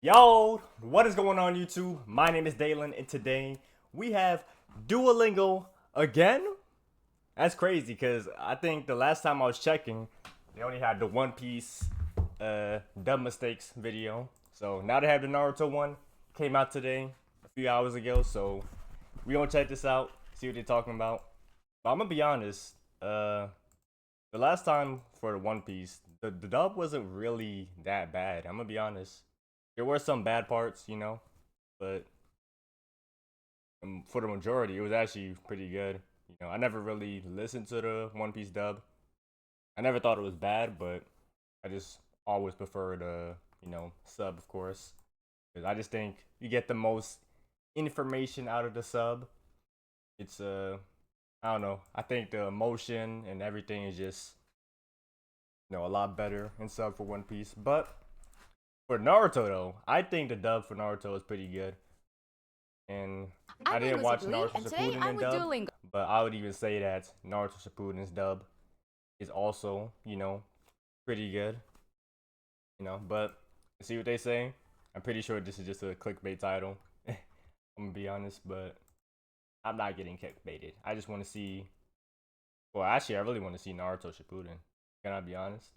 Yo, what is going on YouTube? My name is Daylen and today we have Duolingo again? That's crazy because I think the last time I was checking, they only had the One Piece dub mistakes video. So now they have the Naruto one. Came out today, a few hours ago, so we gonna check this out, see what they're talking about. But I'm gonna be honest, the last time for the One Piece, the dub wasn't really that bad. I'm gonna be honest. There were some bad parts, but for the majority, it was actually pretty good. I never really listened to the One Piece dub. I never thought it was bad, but I just always preferred sub, of course, because I just think you get the most information out of the sub. It's I don't know. I think the emotion and everything is just a lot better in sub for One Piece. But for Naruto though, I think the dub for Naruto is pretty good. And I I'm didn't Linguist, watch Naruto and today Shippuden I'm in with dub, Duolingo. but I would even say that Naruto Shippuden's dub is also, pretty good. But see what they say. I'm pretty sure this is just a clickbait title. I'm gonna be honest, but I'm not getting clickbaited. I just want to see. Well, actually, I really want to see Naruto Shippuden. Can I be honest?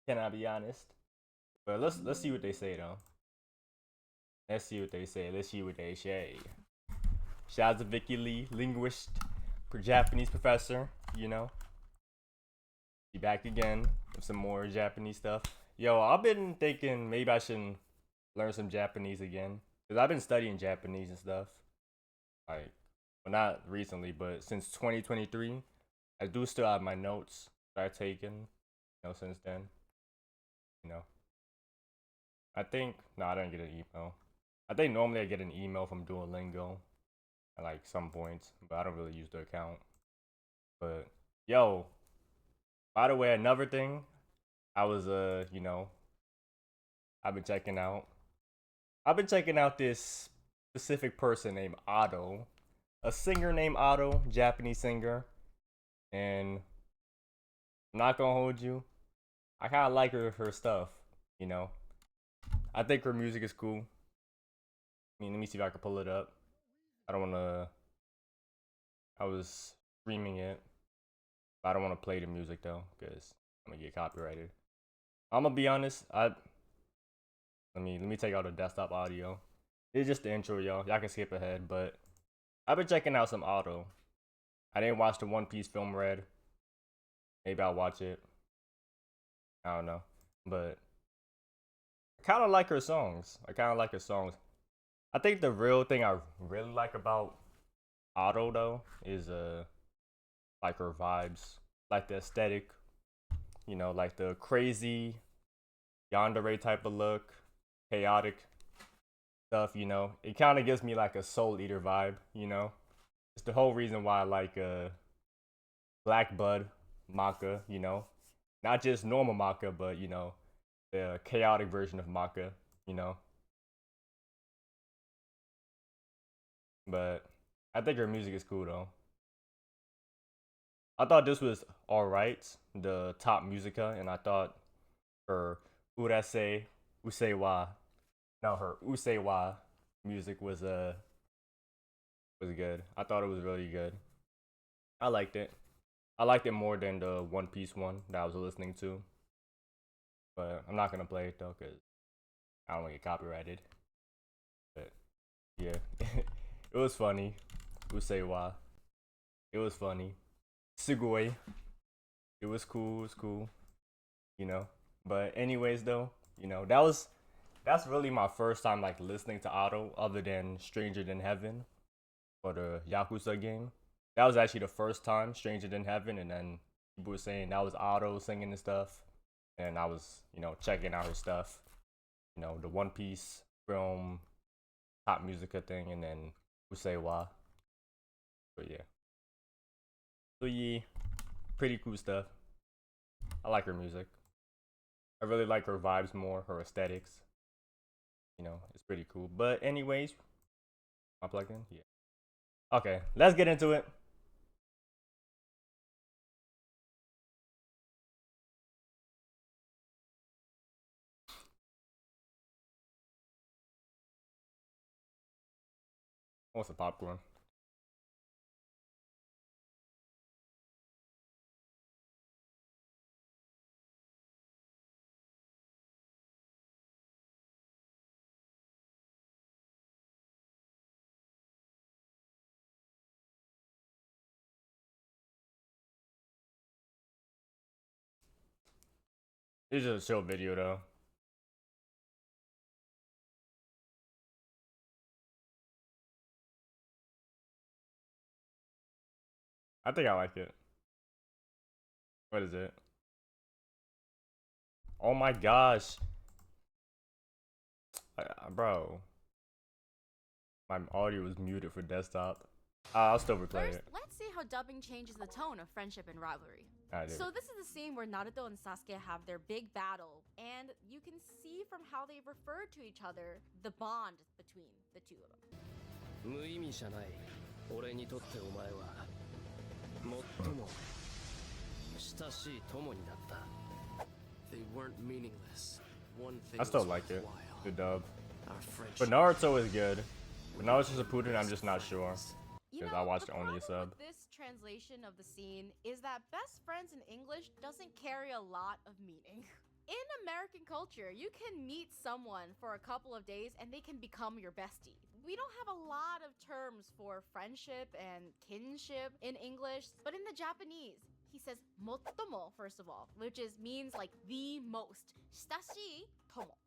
Can I be honest? But let's see what they say though. Let's see what they say. Let's see what they say. Shout out to Vicky Lee, linguist, Japanese professor. Be back again with some more Japanese stuff. Yo, I've been thinking maybe I should learn some Japanese again because I've been studying Japanese and stuff. Like, well, not recently, but since 2023, I do still have my notes that I've taken. Since then. You know, I think no, I didn't get an email. I think normally I get an email from Duolingo at like some points, but I don't really use the account. But yo, by the way, another thing, I was I've been checking out. I've been checking out this specific person named Otto, a singer named Otto, Japanese singer, and I'm not gonna hold you. I kind of like her stuff. You know, I think her music is cool. Let me see if I can pull it up. I don't wanna. I was streaming it, but I don't want to play the music though, cause I'm gonna get copyrighted. I'm gonna be honest. Let me take out the desktop audio. It's just the intro, y'all. Y'all can skip ahead, but I've been checking out some Auto. I didn't watch the One Piece film Red. Maybe I'll watch it. I don't know, but I kind of like her songs. I think the real thing I really like about Auto though is like her vibes, like the aesthetic. Like the crazy yandere type of look, chaotic stuff. It kind of gives me like a Soul Eater vibe. It's the whole reason why I like Black Bud Maka. Not just normal Maka, but the chaotic version of Maka. You know, but I think her music is cool though. I thought this was alright, the top musica, and I thought her Urase Usewa, no, her Usewa music was good. I thought it was really good. I liked it. I liked it more than the One Piece one that I was listening to. But I'm not gonna play it though, cause I don't want to get copyrighted. But yeah, it was funny. Usewa. It was funny. Sugoi. It was cool. It was cool. You know. But anyways, though, that's really my first time like listening to Otto, other than Stranger Than Heaven for the Yakuza game. That was actually the first time Stranger Than Heaven, and then people were saying that was Otto singing and stuff, and I was checking out her stuff. The One Piece film top musica thing, and then Usewa. But yeah, so yeah, pretty cool stuff. I like her music. I really like her vibes more, her aesthetics. It's pretty cool. But anyways, am I plugged in? Yeah. Okay, let's get into it. I want some popcorn. It's just a chill video though. I think I like it. What is it? Oh my gosh. Bro. My audio was muted for desktop. I'll still replay First, it. let's see how dubbing changes the tone of friendship and rivalry. So this is the scene where Naruto and Sasuke have their big battle, and you can see from how they refer to each other the bond between the two of them. 無意味じゃない。俺にとってお前は最も親しい友になった。They weren't meaningless. One thing I still was like it. worthwhile. The dub. Our But friendship. Naruto is good. But Naruto Shippuden, I'm just not sure. You 'Cause know, I watched the only a problem sub. with this translation of the scene is that best friends in English doesn't carry a lot of meaning. In American culture, you can meet someone for a couple of days and they can become your bestie. We don't have a lot of terms for friendship and kinship in English, but in the Japanese, he says motomo first of all, which means like the most. Shitashi tomo.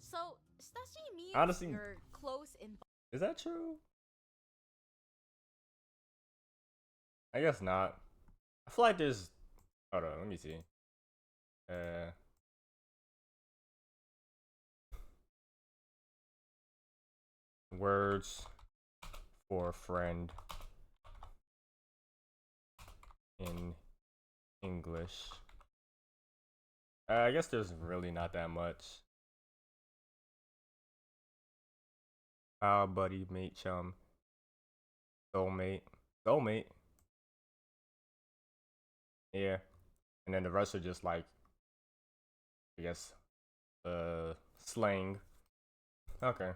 So shitashi means Honestly, you're close in. Is that true? I guess not. I feel like there's. Hold on, let me see. Words for friend in English. I guess there's really not that much. Pal, buddy, mate, chum, soulmate, soulmate. Yeah, and then the rest are just like, I guess, slang. Okay,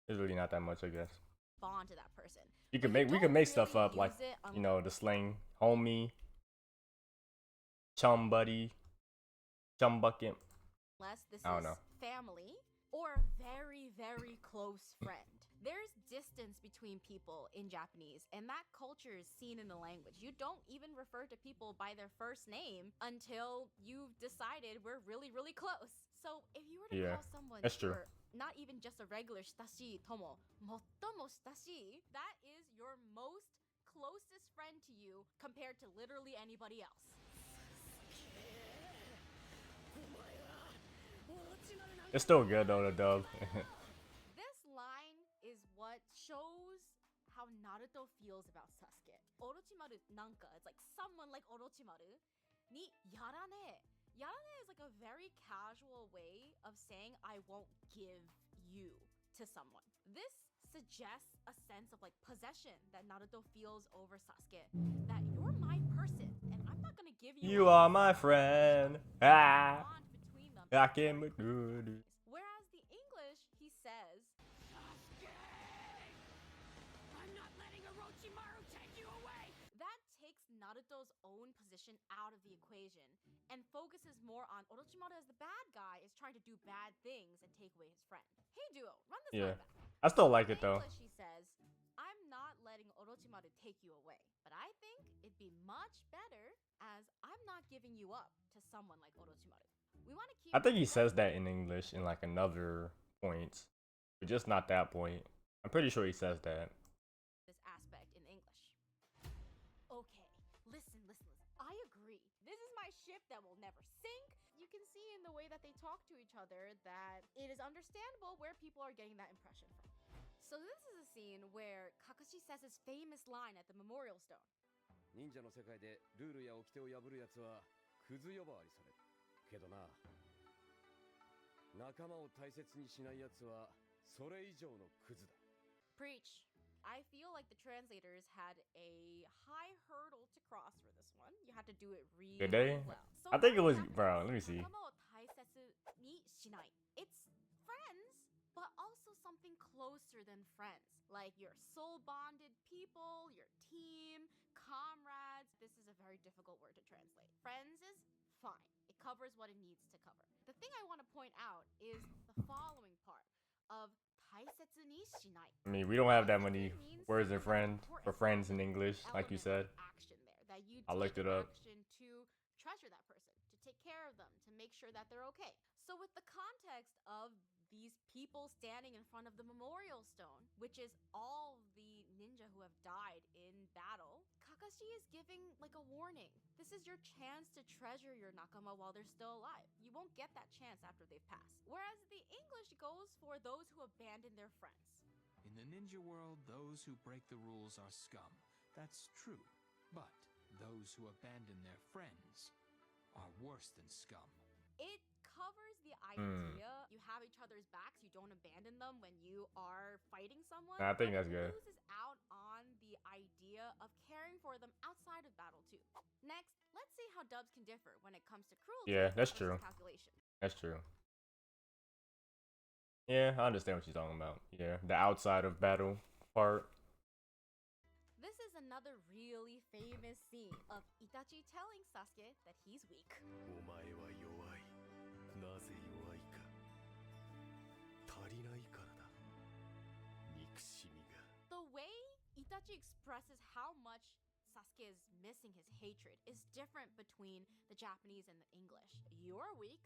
there's really not that much, I guess. Bond to that person. We can make stuff up like, you know, the slang, homie, chum buddy, chum bucket. Unless this I don't is know. family or a very, very close friend. There's distance between people in Japanese, and that culture is seen in the language. You don't even refer to people by their first name until you've decided we're really, really close. So if you were to call someone that's true. not even just a regular shitashi tomo, mottomo shitashi, that is your most closest friend to you compared to literally anybody else. It's still good though, the dub. This line is what shows how Naruto feels about Sasuke. Orochimaru nanka, it's like someone like Orochimaru ni yarane. Yarane is like a very casual way of saying I won't give you to someone. This suggests a sense of like possession that Naruto feels over Sasuke. That you're my person and I'm not gonna give you. You are my friend. Ah. Bond between them. I can be good. Whereas the English, he says, I'm not letting Orochimaru take you away. that takes Naruto's own position out of the equation and focuses more on Orochimaru as the bad guy is trying to do bad things and take away his friend. Hey Duo, run this line back. I still like it though. In English, he says, I'm not letting Orochimaru take you away, but I think it'd be much better as I'm not giving you up to someone like Orochimaru. We want to keep. I think he says that in English in like another point, but just not that point. I'm pretty sure he says that. This aspect in English. Okay, listen. I agree. This is my ship that will never sink. You can see in the way that they talk to each other that it is understandable where people are getting that impression from. So this is a scene where Kakashi says his famous line at the memorial stone. 忍者の世界でルールや掟を破るやつはクズ呼ばわりされる。けどな、仲間を大切にしないやつはそれ以上のクズだ。 Preach. I feel like the translators had a high hurdle to cross for this one. You had to do it really Did they? well. So I think it was, Japanese, bro, let me see. 仲間を大切にしない. It's friends, but also something closer than friends. like your soul bonded people, your team, comrades. This is a very difficult word to translate. Friends is fine, it covers what it needs to cover. The thing I want to point out is the following part of 大切にしない. I mean, we don't have that many Daisetsuni means words in that's friend for important. friends in There's an English, like you element said. of action there, that you I looked take it up. action to treasure that person, to take care of them, to make sure that they're okay. So with the context of these people standing in front of the memorial stone, which is all the ninja who have died in battle, Kakashi is giving like a warning. This is your chance to treasure your nakama while they're still alive. You won't get that chance after they've passed. Whereas the English goes for those who abandon their friends. In the ninja world, those who break the rules are scum. That's true. But those who abandon their friends are worse than scum. It covers the idea you have each other's backs, you don't abandon them when you are fighting someone. I think but that's it good. loses out on the idea of caring for them outside of battle too. Next, let's see how dubs can differ when it comes to cruelty Yeah, that's versus true. calculation. That's true. Yeah, I understand what you're talking about. Yeah, the outside of battle part. This is another really famous scene of Itachi telling Sasuke that he's weak. お前は弱い。なぜ弱いか。足りないからだ。憎しみが。The way Itachi expresses how much Sasuke is missing his hatred is different between the Japanese and the English. You're weak.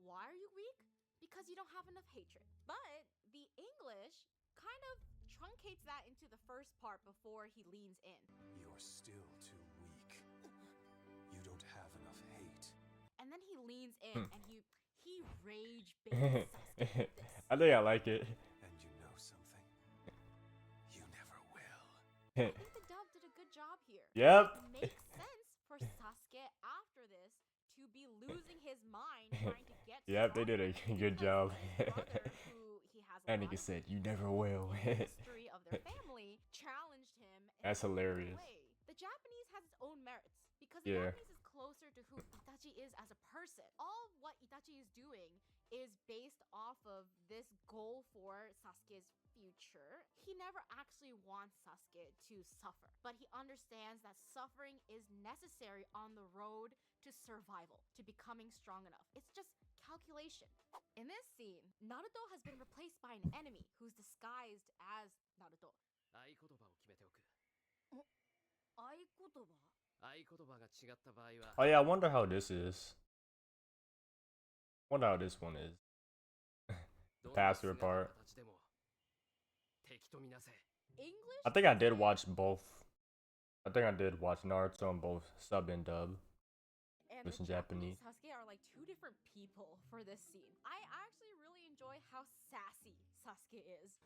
Why are you weak? Because you don't have enough hatred. But the English kind of truncates that into the first part before he leans in. You're still too weak. You don't have enough hate. And then he leans in and he rage baits Sasuke with this. I think I like it. And you know something? You never will. I think the dub did a good job here. Yep. It makes sense for Sasuke after this to be losing his mind trying to get Yep, they did a stronger good because job. his brother, who he has a That lot nigga of said, hate "You for never will." in the history of their family, challenged him in That's a different hilarious. way. The Japanese has its own merits because Yeah. the Japanese is closer to who Itachi is as a person. All what Itachi is doing is based off of this goal for Sasuke's future. He never actually wants Sasuke to suffer, but he understands that suffering is necessary on the road to survival, to becoming strong enough. It's just calculation. In this scene, Naruto has been replaced by an enemy who's disguised as Naruto. 合言葉を決めておく。合言葉? 合言葉が違った場合は。 Oh yeah, I wonder how this is. Wonder how this one is. どんな Password 姿の part. 形でも敵とみなせ。 English? I think I did watch both. I think I did watch Naruto on both sub and dub. And Listen, the Japanese Japanese. Sasuke are like two different people for this scene. I actually really enjoy how sassy Sasuke is.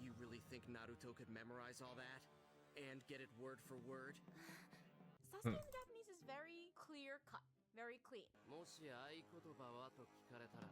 You really think Naruto could memorize all that? And get it word for word? Sasuke in the Japanese is very clear cut, very clean. もし合言葉はと聞かれたら、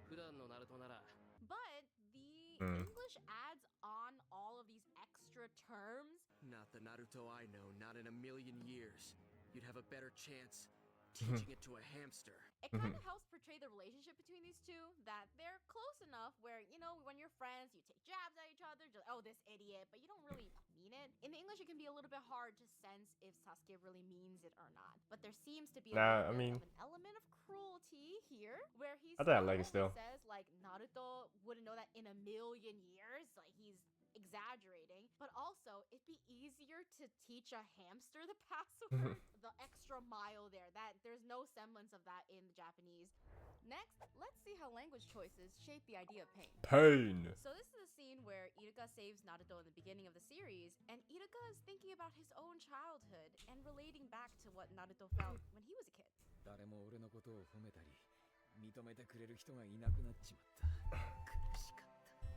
普段のナルトなら、 But the English adds on all of these extra terms. Not the Naruto I know, not in a million years. You'd have a better chance teaching it to a hamster. It kind of helps portray the relationship between these two, that they're close enough where, you know, when you're friends, you take jabs at each other, just, oh, this idiot, but you don't really mean it. In the English, it can be a little bit hard to sense if Sasuke really means it or not. But there seems to be Nah, I little bit mean- of an element of cruelty here, where he's I think I like it still. says, like, Naruto wouldn't know that in a million years, like, he's exaggerating, but also it'd be easier to teach a hamster the password, the extra mile there, that there's no semblance of that in the Japanese. Next, let's see how language choices shape the idea of pain. Pain. So this is a scene where Iruka saves Naruto in the beginning of the series, and Iruka is thinking about his own childhood and relating back to what Naruto felt when he was a kid. 誰も俺のことを褒めたり認めてくれる人がいなくなっちまった苦しかった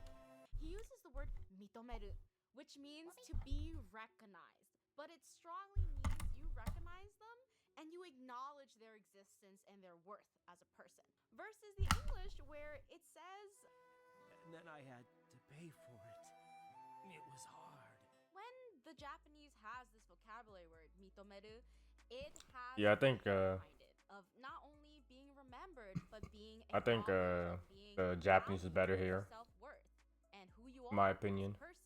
He uses the word mitomeru, which means to be recognized, but it strongly means you recognize them and you acknowledge their existence and their worth as a person. Versus the English, where it says, And then I had to pay for it. It was hard. when the Japanese has this vocabulary word, mitomeru, it has Yeah, I think, behind it of not only being remembered, but being I think, acknowledged, of being the Japanese is valued better for your here. self-worth and who you In my are as a opinion. person.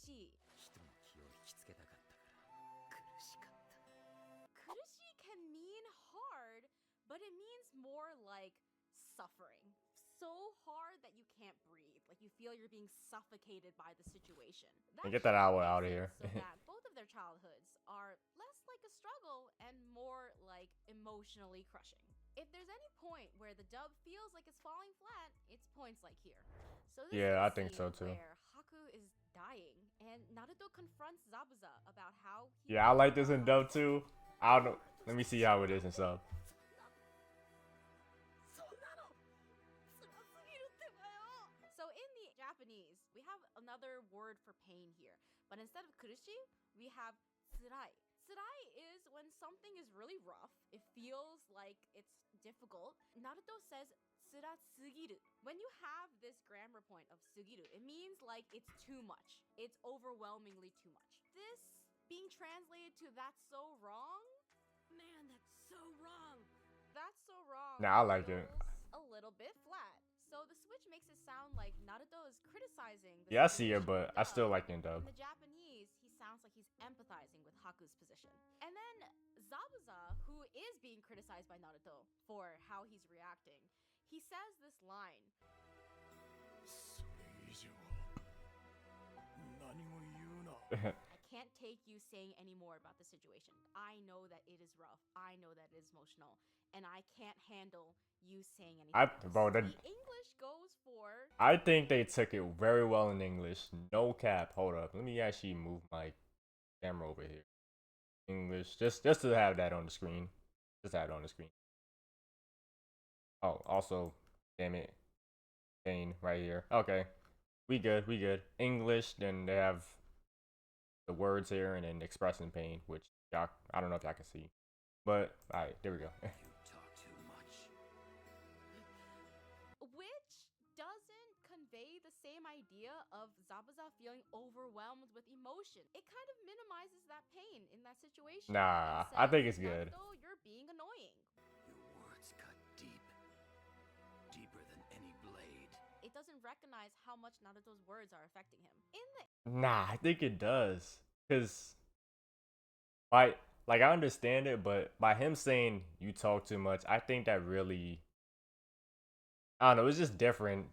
kurushii. 人の気を引きつけたかったから苦しかった。 Kurushii can mean hard, but it means more like suffering. So hard that you can't breathe. Like you feel you're being suffocated by the situation. And get that hour makes out of sense here. So that both of their childhoods are less like a struggle and more like emotionally crushing. If there's any point where the dub feels like it's falling flat, it's points like here. So this Yeah, is I the think so scene too. where Haku is dying and Naruto confronts Zabuza about how Yeah, I like this in dub too. I don't know. Let me see how it is in sub. So in the Japanese, we have another word for pain here. But instead of kurushi, we have tsurai. Tsurai is when something is really rough. It feels like it's difficult. Naruto says tsuratsugiru. When you have this grammar point of sugiru, it means like it's too much. It's overwhelmingly too much. This being translated to that's so wrong? Man, that's so wrong. That's so wrong. Nah, I like it. A little bit flat. So the switch makes it sound like Naruto is criticizing the Yeah, I see it, situation but in I still dub. like it in dub. In the Japanese, he sounds like he's empathizing with Haku's position. And then Zabuza, who is being criticized by Naruto for how he's reacting, he says this line. それ以上何も言うな。 I can't take you saying any more about the situation. I know that it is rough. I know that it is emotional. And I can't handle you saying anything. Bro, The English goes for... I think they took it very well in English. No cap. Hold up. Let me actually move my camera over here. English. Just to have that on the screen. Just have it on the screen. Oh, also, damn it. Pain right here. Okay. We good. We good. English, then they have the words here and then expressing pain, which y'all, I don't know if y'all can see. But, alright, there we go. You talk too much. Which doesn't convey the same idea of Zabuza feeling overwhelmed with emotion. It kind of minimizes that pain in that situation. Nah, and I think says, it's good. Naruto, you're being annoying. Your words cut deep. Deeper than any blade. It doesn't recognize how much Naruto's words are affecting him. In the Nah, I think it does. Cause like I understand it, but by him saying you talk too much, I think that really, I don't know, it's just different,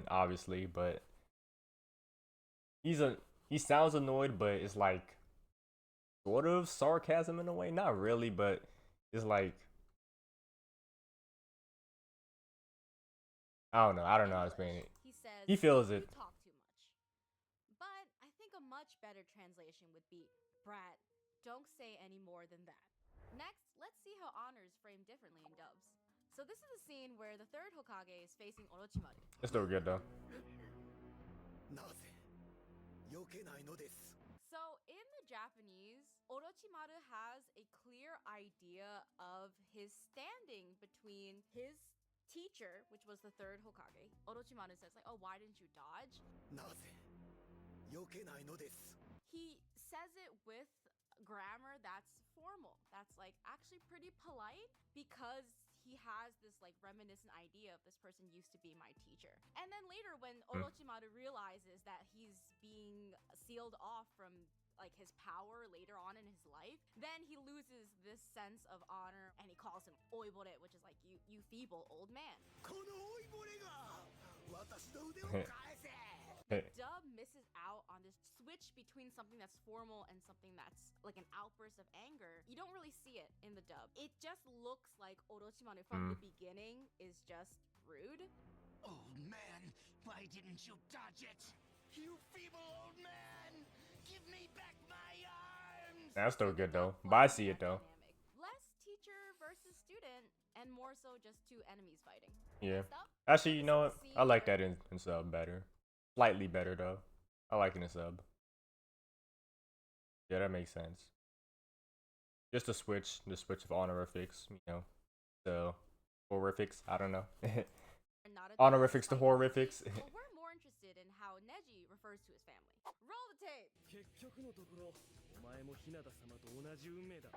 obviously, but he sounds annoyed, but it's like sort of sarcasm in a way. Not really, but it's like, I don't know how to explain it. He says He feels it. You talk too much. But I think a much better translation would be, Brat, don't say any more than that. Next, let's see how honor is framed differently in dubs. So this is the scene where the third Hokage is facing Orochimaru. It's still good though. なぜ避けないのです。 So in the Japanese, Orochimaru has a clear idea of his standing between his teacher, which was the third Hokage. Orochimaru says like, oh, why didn't you dodge? なぜ避けないのです。 He says it with grammar that's formal. That's like actually pretty polite because he has this like reminiscent idea of this person used to be my teacher. And then later when Orochimaru realizes that he's being sealed off from like his power later on in his life, then he loses this sense of honor and he calls him oibore, which is like you feeble old man. この老いぼれが私の腕を返せ。 Dub misses out on this switch between something that's formal and something that's like an outburst of anger. You don't really see it in the dub. It just looks like Orochimaru from the beginning is just rude. Old man, why didn't you dodge it? You feeble old man! Give me back my arms! That's still good though. But I see it though. Dynamic. Less teacher versus student and more so just two enemies fighting. Yeah. Next up, Actually, you know what? this is the I like scene that in sub better. Slightly better though. I like it in sub. Yeah, that makes sense. Just the switch of honorifics, you know. The horrifics, I don't know. Naruto Honorifics to fighting. horrifics. But we're more interested in how Neji refers to his family. Roll the tape. 結局のところ、お前も日向様と同じ運命だ。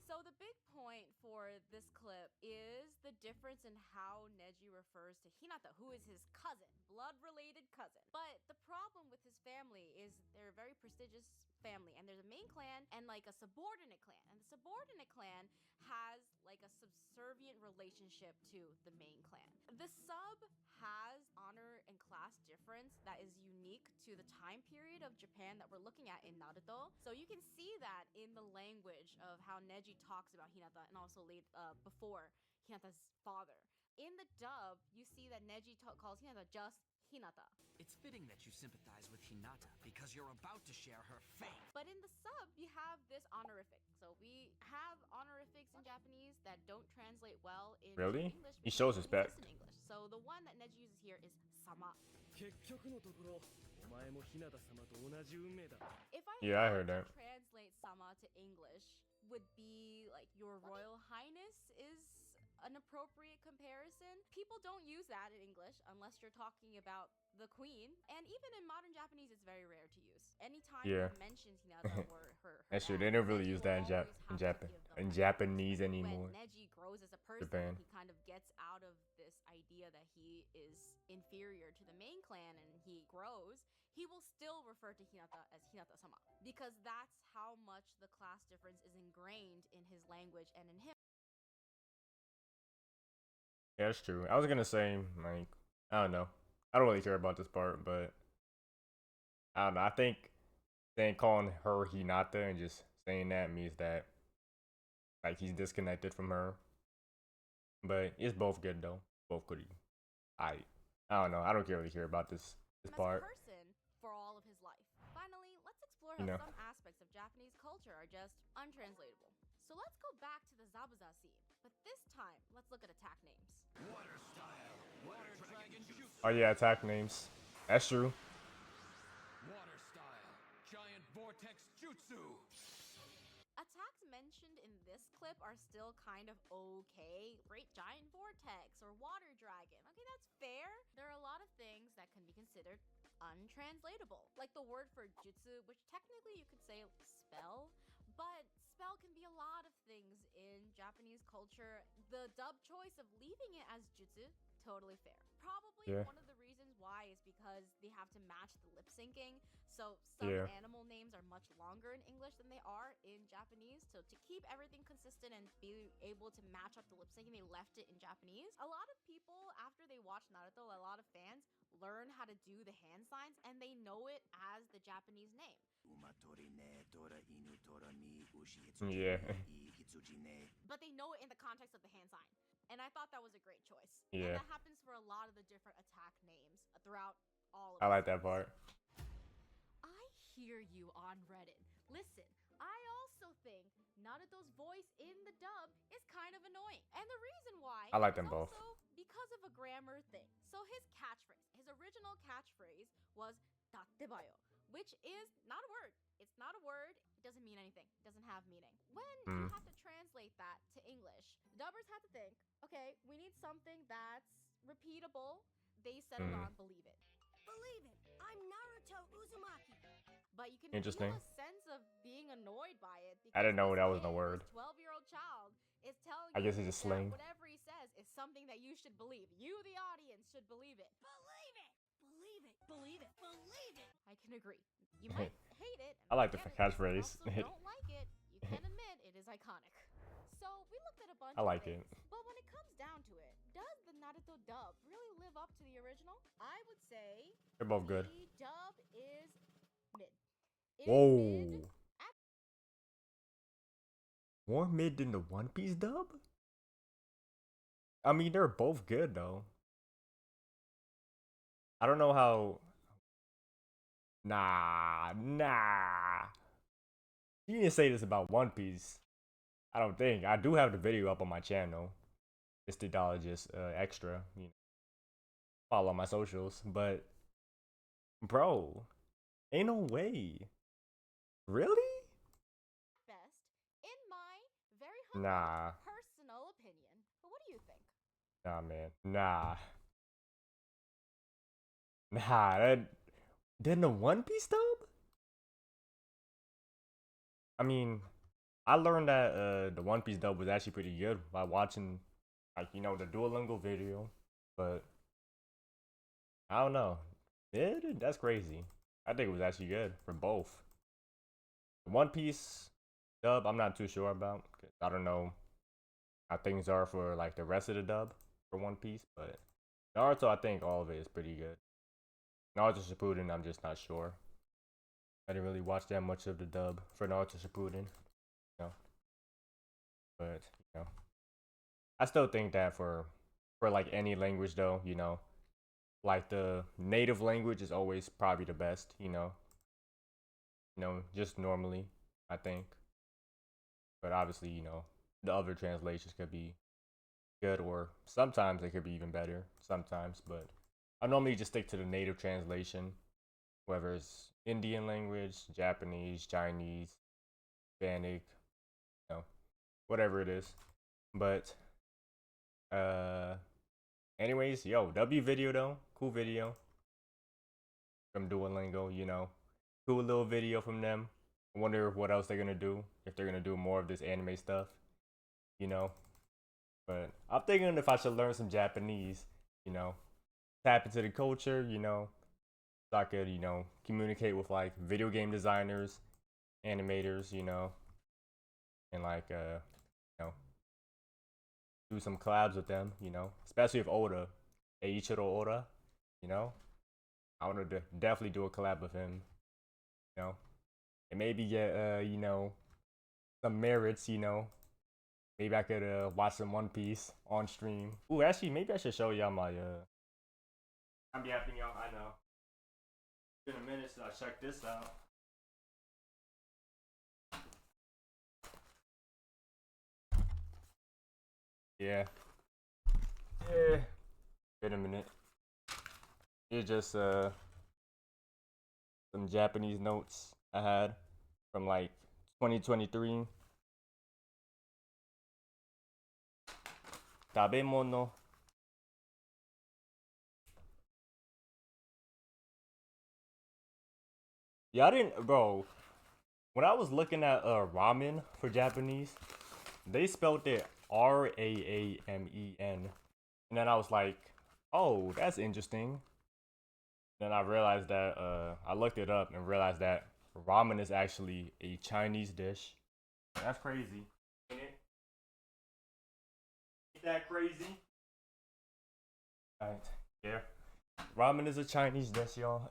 So the big point for this clip is the difference in how Neji refers to Hinata, who is his cousin, blood-related cousin. But the problem with his family is they're a very prestigious family, and there's a main clan and like a subordinate clan. And the subordinate clan has like a subservient relationship to the main clan. The sub has honor and class difference that is unique to the time period of Japan that we're looking at in Naruto. So you can see that in the language of how Neji talks about Hinata and also before Hinata's father. In the dub, you see that Neji calls Hinata just Hinata. It's fitting that you sympathize with Hinata because you're about to share her fate. But in the sub, you have this honorific. So we have honorifics in Japanese that don't translate well in Really? English. He because shows they don't respect. exist in English. So the one that Neji uses here is sama. 結局のところお前も日向様と同じ運命だ。 If I Yeah, I had heard to that. translate sama to English, would be like Your Royal Highness is an appropriate comparison. People don't use that in English unless you're talking about the queen. And even in modern Japanese, it's very rare to use. Anytime Yeah. it mentions Hinata or her That's true. dad, They don't really Neji use will that in always have to Japan give them in that. Japanese anymore. When Neji grows as a person, Japan. he kind of gets out of this idea that he is inferior to the main clan and he grows. He will still refer to Hinata as Hinata-sama because that's how much the class difference is ingrained in his language and in him. Yeah, that's true. I was gonna say, like, I don't know. I don't really care about this part, but I don't know. I think calling her Hinata and just saying that means that like he's disconnected from her. But it's both good though. Both good. I don't know. I don't really care about this As a part. person for all of his life. Finally, let's explore You how know. some aspects of Japanese culture are just untranslatable. So let's go back to the Zabuza scene, but this time, let's look at attack names. Water style. Water dragon jutsu. Oh yeah, attack names. That's true. Water style. Giant vortex jutsu. Attacks mentioned in this clip are still kind of okay. Great Giant Vortex or Water Dragon. Okay, that's fair. There are a lot of things that can be considered untranslatable. Like the word for jutsu, which technically you could say spell, but spell can be a lot of things in Japanese culture. The dub choice of leaving it as jutsu, totally fair. Probably Yeah. one of the reasons why is because they have to match the lip syncing. So some Yeah. animal names are much longer in English than they are in Japanese. So to keep everything consistent and be able to match up the lip syncing, they left it in Japanese. A lot of people, after they watch Naruto, a lot of fans learn how to do the hand signs and they know it as the Japanese name. Yeah. But they know it in the context of the hand sign. And I thought that was a great choice. Yeah. And that happens for a lot of the different attack names throughout all of I the like that series. part. I hear you on Reddit. Listen, I also think Naruto's voice in the dub is kind of annoying. And the reason why I like is them both. also because of a grammar thing. So his catchphrase, his original catchphrase was "dattebayo," which is not a word. It's not a word. It doesn't mean anything. It doesn't have meaning. When you have to translate that to English, the dubbers had to think, okay, we need something that's repeatable. They settled on believe it. Believe it, I'm Naruto Uzumaki. But you can Interesting. feel a sense of being annoyed by it. I didn't know because that was this no kid, word. this 12-year-old child is telling I guess you it's just that slang. whatever he says is something that you should believe. You, the audience, should believe it. Believe it! Believe it! Believe it! Believe it! I can agree. You might hate it. I like the get it, catchphrase. but you also don't like it. You can admit it is iconic. So we looked at a bunch I of like things, it. but when it comes down to it, does the Naruto dub really live up to the original? I would say They're both good. the dub is mid. It is Whoa. mid. More mid than the One Piece dub? I mean, they're both good though. I don't know how. Nah. You didn't say this about One Piece. I don't think. I do have the video up on my channel. It's the just extra. You know, follow my socials, but bro, ain't no way. Really? Best, in my very humble Nah. personal opinion. But what do you think? Nah, man. Nah. That. Then the One Piece dub? I mean, I learned that the One Piece dub was actually pretty good by watching like, you know, the Duolingo video, but I don't know. That's crazy. I think it was actually good for both. The One Piece dub, I'm not too sure about. 'Cause I don't know how things are for like the rest of the dub for One Piece, but Naruto, I think all of it is pretty good. Naruto Shippuden, I'm just not sure. I didn't really watch that much of the dub for Naruto Shippuden, you know. But you know, I still think that for like any language though, you know, like the native language is always probably the best, you know. You know, just normally, I think. But obviously, you know, the other translations could be good, or sometimes they could be even better. Sometimes, but I normally just stick to the native translation, whether it's Indian language, Japanese, Chinese, Hispanic, you know, whatever it is. But anyways, yo, W video though, cool video from Duolingo, you know, cool little video from them. I wonder what else they're gonna do, if they're gonna do more of this anime stuff, you know. But I'm thinking if I should learn some Japanese, you know, tap into the culture, you know, so I could, you know, communicate with like video game designers, animators, you know, and like you know, do some collabs with them, you know, especially with Oda, Eiichiro Oda, you know. I want to definitely do a collab with him, you know, and maybe get you know, some merits, you know. Maybe I could watch some One Piece on stream. Ooh, actually, maybe I should show y'all my I'm yapping y'all. I know. It's been a minute since I checked this out. Yeah. Yeah. Wait a minute. It's just some Japanese notes I had from like 2023. Tabemono. Yeah, I didn't, bro. When I was looking at ramen for Japanese, they spelled it Raamen, and then I was like, "Oh, that's interesting." Then I realized that I looked it up and realized that ramen is actually a Chinese dish. That's crazy, ain't it? Ain't that crazy? Alright, yeah. Ramen is a Chinese dish, y'all.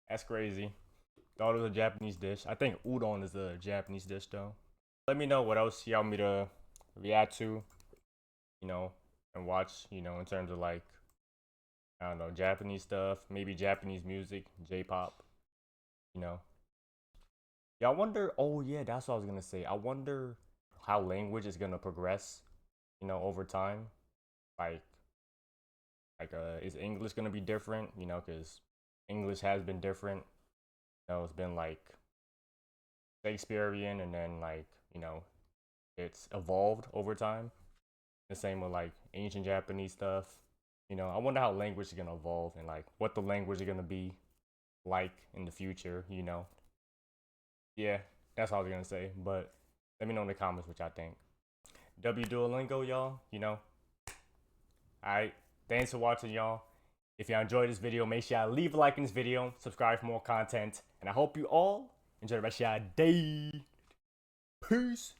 That's crazy. Thought it was a Japanese dish. I think udon is a Japanese dish, though. Let me know what else y'all want me to react to, you know, and watch, you know, in terms of like, I don't know, Japanese stuff, maybe Japanese music, J-pop, you know. Yeah, I wonder, oh yeah, that's what I was gonna say. I wonder how language is gonna progress, you know, over time. Like, is English gonna be different? You know, because English has been different. You know, it's been like Shakespearean, and then like, you know, it's evolved over time. The same with like ancient Japanese stuff. You know, I wonder how language is gonna evolve and like what the language is gonna be like in the future, you know. Yeah, that's all I was gonna say. But let me know in the comments what y'all think. W Duolingo, y'all, you know. Alright. Thanks for watching, y'all. If y'all enjoyed this video, make sure y'all leave a like in this video, subscribe for more content, and I hope you all enjoy the rest of y'all day. Peace.